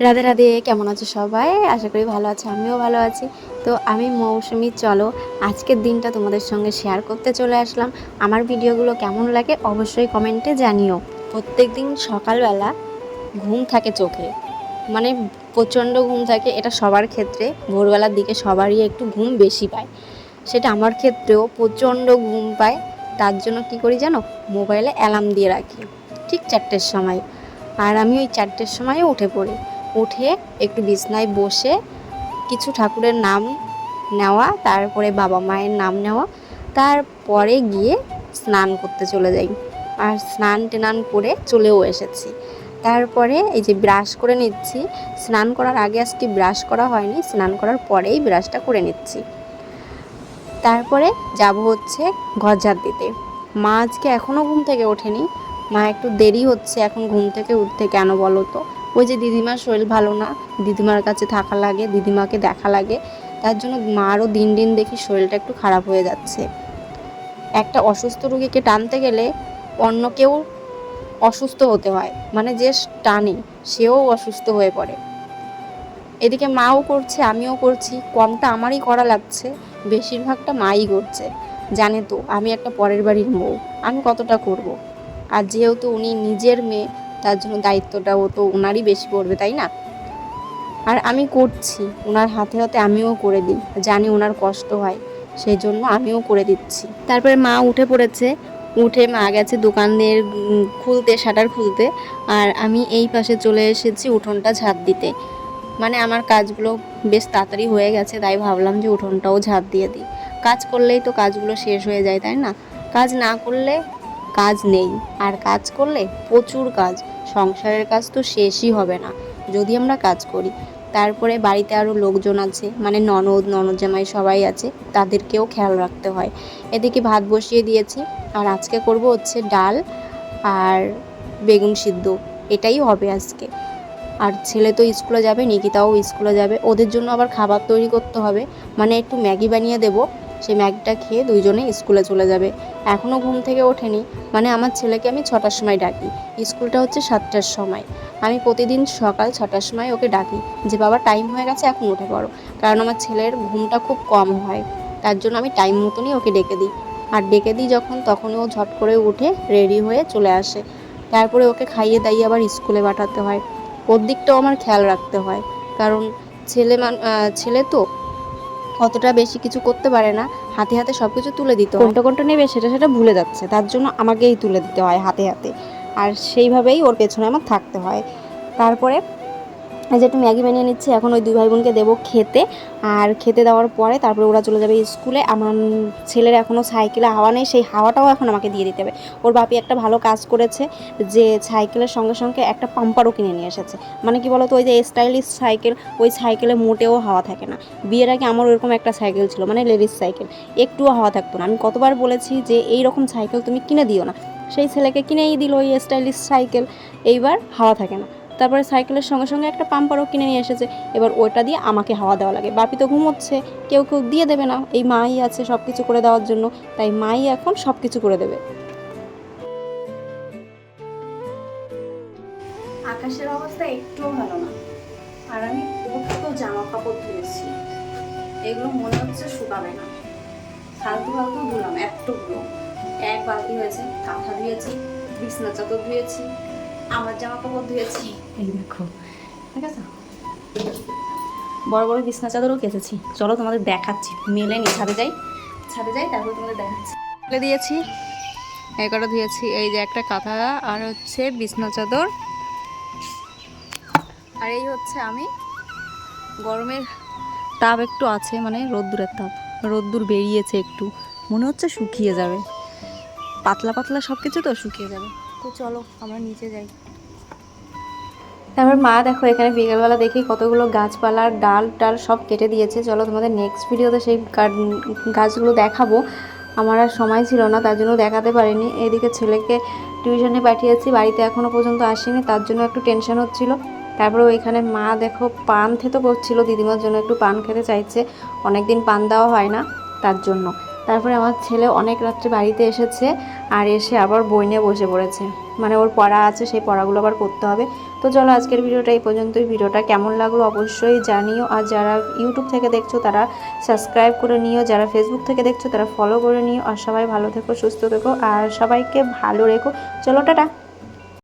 রাধে রাধে, কেমন আছো সবাই? আশা করি ভালো আছে, আমিও ভালো আছি। তো আমি মৌসুমি, চলো আজকের দিনটা তোমাদের সঙ্গে শেয়ার করতে চলে আসলাম। আমার ভিডিওগুলো কেমন লাগে অবশ্যই কমেন্টে জানিও। প্রত্যেক দিন সকালবেলা ঘুম থাকে চোখে, মানে প্রচণ্ড ঘুম থাকে, এটা সবার ক্ষেত্রে। ভোরবেলার দিকে সবারই একটু ঘুম বেশি পায়, সেটা আমার ক্ষেত্রেও প্রচণ্ড ঘুম পায়। তার জন্য কি করি জানো, মোবাইলে অ্যালার্ম দিয়ে রাখি ঠিক 4টের সময়। আর আমি ওই 4টের সময় উঠে পড়ি। উঠে একটু বিছনায় বসে কিছু ঠাকুরের নাম নেওয়া, তারপরে বাবা মায়ের নাম নেওয়া, তারপরে গিয়ে স্নান করতে চলে যাই। আর স্নান টেনান করে চলেও এসেছি। তারপরে এই যে ব্রাশ করে নিচ্ছি। স্নান করার আগে আজকে ব্রাশ করা হয়নি, স্নান করার পরেই ব্রাশটা করে নিচ্ছি। তারপরে যাব হচ্ছে ঘর ঝাড় দিতে। মা আজকে এখনও ঘুম থেকে ওঠেনি। মা একটু দেরি হচ্ছে এখন ঘুম থেকে উঠতে। কেন বলো তো? ওই যে দিদিমার শরীর ভালো না, দিদিমার কাছে থাকা লাগে, দিদিমাকে দেখা লাগে। তার জন্য মারও দিন দিন দেখি শরীরটা একটু খারাপ হয়ে যাচ্ছে। একটা অসুস্থ রোগীকে টানতে গেলে অন্য কেউ অসুস্থ হতে হয়, মানে যে টানে সেও অসুস্থ হয়ে পড়ে। এদিকে মাও করছে, আমিও করছি, কমটা আমারই করা লাগছে, বেশিরভাগটা মাই করছে। জানে তো আমি একটা পরের বাড়ির বউ, আমি কতটা করব। আর যেহেতু উনি নিজের মেয়ে, তার জন্য দায়িত্বটাও তো ওনারই বেশি পড়বে, তাই না? আর আমি করছি, ওনার হাতে হাতে আমিও করে দিই, জানি ওনার কষ্ট হয়, সেই জন্য আমিও করে দিচ্ছি। তারপরে মা উঠে পড়েছে। উঠে মা গেছে দোকানের খুলতে, শাটার খুলতে। আর আমি এই পাশে চলে এসেছি উঠোনটা ঝাঁপ দিতে। মানে আমার কাজগুলো বেশ তাড়াতাড়ি হয়ে গেছে, তাই ভাবলাম যে উঠোনটাও ঝাঁপ দিয়ে দিই। কাজ করলেই তো কাজগুলো শেষ হয়ে যায়, তাই না? কাজ না করলে কাজ নেই, আর কাজ করলে প্রচুর কাজ। সংসারের কাজ তো শেষই হবে না যদি আমরা কাজ করি। তারপরে বাড়িতে আরও লোকজন আছে, মানে ননদ জামাই সবাই আছে, তাদেরকেও খেয়াল রাখতে হয়। এদিকে ভাত বসিয়ে দিয়েছি। আর আজকে করব হচ্ছে ডাল আর বেগুন সিদ্ধ, এটাই হবে আজকে। আর ছেলে তো স্কুলে যাবে, নিকিতাও স্কুলে যাবে, ওদের জন্য আবার খাবার তৈরি করতে হবে। মানে একটু ম্যাগি বানিয়ে দেবো, সেই ম্যাগিটা খেয়ে দুইজনে স্কুলে চলে যাবে। এখনও ঘুম থেকে ওঠেনি। মানে আমার ছেলেকে আমি 6টার সময় ডাকি, স্কুলটা হচ্ছে 7টার সময়। আমি প্রতিদিন সকাল 6টার সময় ওকে ডাকি যে বাবা টাইম হয়ে গেছে, এখন উঠে পড়ো। কারণ আমার ছেলের ঘুমটা খুব কম হয়, তার জন্য আমি টাইম মতনই ওকে ডেকে দিই। আর ডেকে দিই যখন, তখন ও ঝট করে উঠে রেডি হয়ে চলে আসে। তারপরে ওকে খাইয়ে দাইয়ে আবার স্কুলে পাঠাতে হয়। ওর দিকটাও আমার খেয়াল রাখতে হয়, কারণ ছেলে তো অতটা বেশি কিছু করতে পারে না, হাতে হাতে সব কিছু তুলে দিতে হয়। কোনটা কোনটা নেবে সেটা ভুলে যাচ্ছে, তার জন্য আমাকেই তুলে দিতে হয় হাতে হাতে। আর সেইভাবেই ওর পেছনে আমার থাকতে হয়। তারপরে যে একটু ম্যাগি বানিয়ে নিচ্ছি, এখন ওই দুই ভাই বোনকে দেবো খেতে। আর খেতে দেওয়ার পরে তারপরে ওরা চলে যাবে স্কুলে। আমার ছেলের এখনও সাইকেলে হাওয়া নেই, সেই হাওয়াটাও এখন আমাকে দিয়ে দিতে হবে। ওর বাপি একটা ভালো কাজ করেছে, যে সাইকেলের সঙ্গে সঙ্গে একটা পাম্পারও কিনে নিয়ে এসেছে। মানে কি বলতো, ওই যে স্টাইলিশ সাইকেল, ওই সাইকেলে মোটেও হাওয়া থাকে না। বিয়ের আগে আমার ওরকম একটা সাইকেল ছিল, মানে লেডিস সাইকেল, একটুও হাওয়া থাকতো না। আমি কতবার বলেছি যে এই রকম সাইকেল তুমি কিনে দিও না, সেই ছেলেকে কিনেই দিল ওই স্টাইলিশ সাইকেল। এইবার হাওয়া থাকে না। তারপরে সাইকেলের সঙ্গে সঙ্গে একটা পাম্পারও কিনে নিয়ে এসেছে, এবার ওটা দিয়ে আমাকে হাওয়া দেওয়া লাগে। বাপি তো ঘুমোচ্ছে, কেউ দিয়ে দেবে না, এই মাই আছে সব কিছু করে দেওয়ার জন্য, তাই মাই এখন সব কিছু করে দেবে। আকাশের অবস্থা একটুও ভালো না, আর আমি কত জামা কাপড় ধুয়েছি, এগুলো মনে হচ্ছে শুকাবে না। ফালতু ফালতু ধুলাম এতগুলো, এক বালতি হয়েছে। কাঁথা ধুয়েছি, বিছনা চাদর ধুয়েছি, আমার জামা কাপড় ধুয়েছি, এই দেখো, ঠিক আছে। বড় বড় বিছনা চাদরও কেচেছি, চলো তোমাদের দেখাচ্ছি। মেলে নি, ছাদে যাই, তারপর তোমাদের দেখাচ্ছি। মেলে দিয়েছি, এই কটা ধুয়েছি, এই যে একটা কাঁথা আর হচ্ছে বিছনা চাদর। আর এই হচ্ছে আমি। গরমের তাপ একটু আছে, মানে রোদ্দুরের তাপ, রোদ্দুর বেরিয়েছে একটু, মনে হচ্ছে শুকিয়ে যাবে, পাতলা পাতলা সব কিছু তো শুকিয়ে যাবে। তো চলো আমরা নিচে যাই। তারপর মা দেখো এখানে বিকেলবেলা দেখি কতগুলো গাছপালার ডাল টাল সব কেটে দিয়েছে। চলো তোমাদের নেক্সট ভিডিওতে সেই গাছগুলো দেখাবো। আমার আর সময় ছিল না, তার জন্য দেখাতে পারিনি। এদিকে ছেলেকে টিউশনে পাঠিয়েছি, বাড়িতে এখনও পর্যন্ত আসেনি, তার জন্য একটু টেনশন হচ্ছিল। তারপরে ওইখানে মা দেখো পান খেতে করছিল, দিদিমার জন্য একটু পান খেতে চাইছে, অনেক দিন পান দেওয়া হয় না, তার জন্য। তারপরে আমার ছেলে অনেক রাত্রে বাড়িতে এসেছে, আর এসে আবার বই নিয়ে বসে পড়েছে, মানে ওর পড়া আছে, সেই পড়াগুলো আবার করতে হবে। তো চলো আজকের ভিডিওটা এই পর্যন্তই। ভিডিওটা কেমন লাগলো অবশ্যই জানিও, আর যারা ইউটিউব থেকে দেখছো তারা সাবস্ক্রাইব করে নিও, যারা ফেসবুক থেকে দেখছো তারা ফলো করে নিও। আর সবাই ভালো থেকো, সুস্থ থেকো, আর সবাইকে ভালো রেখো। চলো টাটা।